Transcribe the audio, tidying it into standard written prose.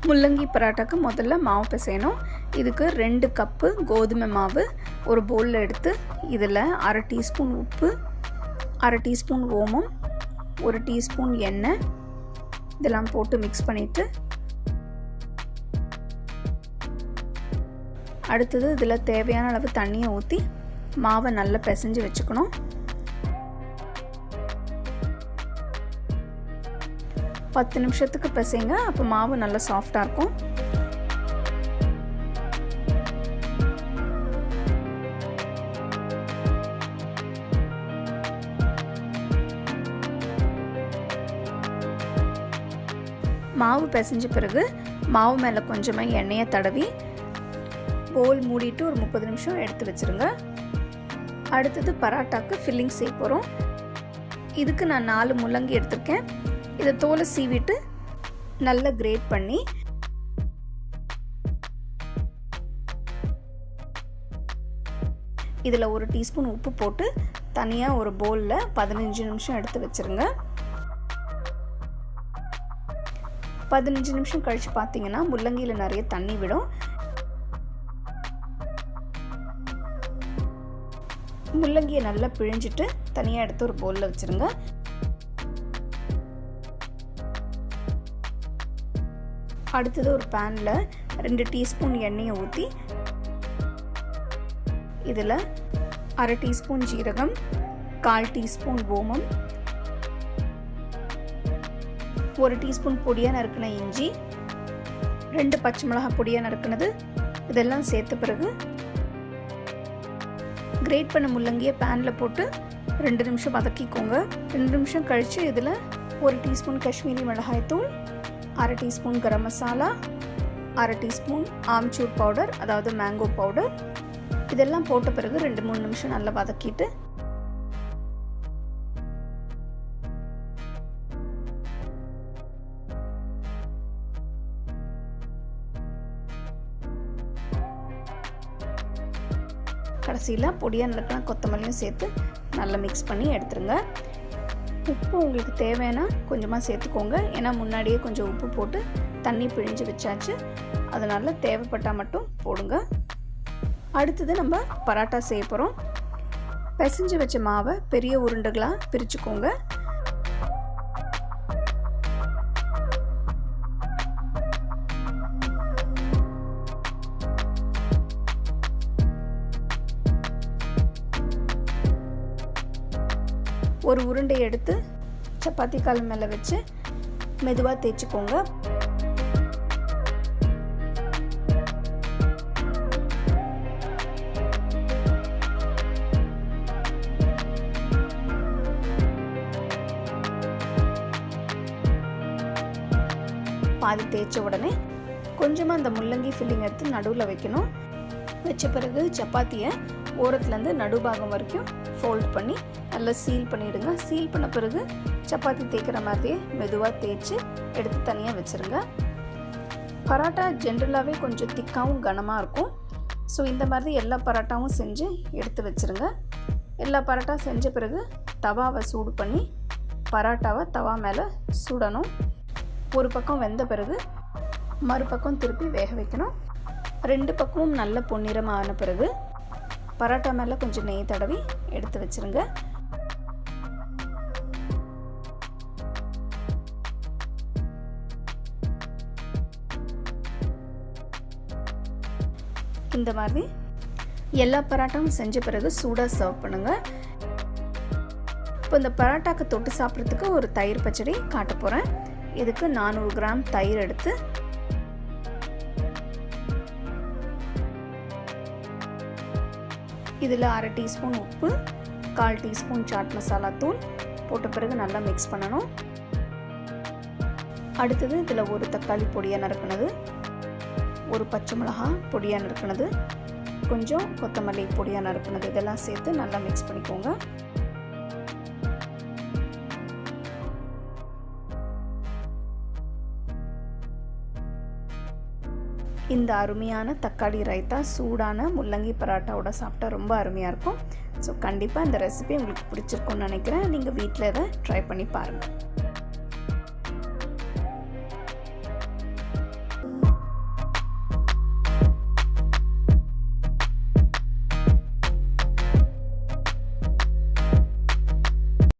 முள்ளங்கி பராட்டாக்கு முதல்ல மாவு பிசையணும். இதுக்கு 2 கப்பு கோதுமை மாவு ஒரு பவுலில் எடுத்து இதில் 1/2 டீஸ்பூன் உப்பு, 1/2 டீஸ்பூன் ஓமம், 1 டீஸ்பூன் எண்ணெய் இதெல்லாம் போட்டு மிக்ஸ் பண்ணிவிட்டு, அடுத்தது இதில் தேவையான அளவு தண்ணியை ஊற்றி மாவை நல்லா பிசைஞ்சு வச்சுக்கணும். பத்து நிமிஷத்துக்கு பிசைங்க, அப்போ மாவு நல்லா சாஃப்டாக இருக்கும். மாவு பிசைஞ்ச பிறகு மாவு மேலே கொஞ்சமாக எண்ணெயை தடவி போல் மூடிட்டு ஒரு 30 நிமிஷம் எடுத்து வச்சுருங்க. அடுத்தது பராட்டாக்கு ஃபில்லிங் செய்ய போகிறோம். இதுக்கு நான் 4 முள்ளங்கி எடுத்திருக்கேன். இதை தோலை சீவிட்டு நல்லா கிரேட் பண்ணி இதில் 1 டீஸ்பூன் உப்பு போட்டு தனியாக ஒரு பவுலில் 15 நிமிஷம் எடுத்து வச்சுருங்க. 15 நிமிஷம் கழித்து பார்த்தீங்கன்னா முள்ளங்கியில் நிறைய தண்ணி விடும். முள்ளங்கியை நல்லா பிழிஞ்சிட்டு தனியாக எடுத்து ஒரு பவுலில் வச்சுருங்க. அடுத்தது ஒரு பேனில் 2 டீஸ்பூன் எண்ணெயை ஊற்றி இதில் 1/2 டீஸ்பூன் ஜீரகம், 1/4 டீஸ்பூன் ஓமம், 1 டீஸ்பூன் பொடியாக நறுக்கின இஞ்சி, 2 பச்சை மிளகாய் பொடியாக நறுக்கினது இதெல்லாம் சேர்த்த பிறகு கிரேட் பண்ண முள்ளங்கியை பேனில் போட்டு 2 நிமிஷம் வதக்கிக்கோங்க. 2 நிமிஷம் கழித்து இதில் 1 டீஸ்பூன் காஷ்மீரி மிளகாய்த்தூள், 1/2 teaspoon garam masala, 1/2 teaspoon amchur powder அதாவது மேங்கோ பவுடர் இதெல்லாம் போட்ட பிறகு 2-3 நிமிஷம் நல்லா வதக்கிட்டு கடைசியில் பொடியாக நறுக்கின கொத்தமல்லியும் சேர்த்து நல்லா மிக்ஸ் பண்ணி எடுத்துருங்க. உப்பு உங்களுக்கு தேவைன்னா கொஞ்சமாக சேர்த்துக்கோங்க. ஏன்னா முன்னாடியே கொஞ்சம் உப்பு போட்டு தண்ணி பிழிஞ்சு வச்சாச்சு, அதனால் தேவைப்பட்டால் மட்டும் போடுங்க. அடுத்தது நம்ம பராட்டா செய்ய போகிறோம். பிசைஞ்சு வச்ச மாவை பெரிய உருண்டைகளாக பிரிச்சுக்கோங்க. ஒரு உருண்டை எடுத்து சப்பாத்தி கால் மேலே வச்சு மெதுவாக தேய்ச்சிக்கோங்க. பாதி தேய்ச்ச உடனே கொஞ்சமாக அந்த முள்ளங்கி ஃபில்லிங் எடுத்து நடுவில் வைக்கணும். வச்ச பிறகு சப்பாத்தியை ஓரத்துலேருந்து நடுபாகம் வரைக்கும் ஃபோல்ட் பண்ணி நல்லா சீல் பண்ணிவிடுங்க. சீல் பண்ண பிறகு சப்பாத்தி தேய்க்கிற மாதிரியே மெதுவாக தேய்ச்சி எடுத்து தனியாக வச்சுருங்க. பராட்டா ஜென்ரலாகவே கொஞ்சம் திக்காகவும் கனமாக இருக்கும். ஸோ இந்த மாதிரி எல்லா பராட்டாவும் செஞ்சு எடுத்து வச்சுருங்க. எல்லா பராட்டா செஞ்ச பிறகு தவாவை சூடு பண்ணி பராட்டாவை தவா மேலே சுடணும். ஒரு பக்கம் வெந்த பிறகு மறுபக்கம் திருப்பி வேக வைக்கணும். 2 பக்கமும் நல்ல பொன்னிறமாக ஆன பிறகு பராட்டா மேலே கொஞ்சம் நெய் தடவி எடுத்து வச்சுருங்க. இந்த மாதிரி எல்லா பராட்டாவும் செஞ்ச பிறகு சூடாக சர்வ் பண்ணுங்கள். இப்போ இந்த பராட்டாக்கு தொட்டு சாப்பிட்றதுக்கு ஒரு தயிர் பச்சடி காட்ட போகிறேன். இதுக்கு 400 கிராம் தயிர் எடுத்து இதில் 1/2 டீஸ்பூன் உப்பு, 1/4 டீஸ்பூன் சாட் மசாலா தூள் போட்ட பிறகு நல்லா மிக்ஸ் பண்ணணும். அடுத்தது இதில் ஒரு தக்காளி பொடியாக நறுக்கினது, ஒரு பச்சை மிளகாய் பொடியாக நறுக்கினது, கொஞ்சம் கொத்தமல்லி பொடியாக நறுக்கினது இதெல்லாம் சேர்த்து நல்லா மிக்ஸ் பண்ணிக்கோங்க. இந்த அருமையான தக்காளி ரைத்தா சூடான முள்ளங்கி பராட்டாவோட சாப்பிட்டா ரொம்ப அருமையாக இருக்கும். ஸோ கண்டிப்பாக இந்த ரெசிபி உங்களுக்கு பிடிச்சிருக்கும்னு நினைக்கிறேன். நீங்கள் வீட்டில் இதை ட்ரை பண்ணி பாருங்கள்.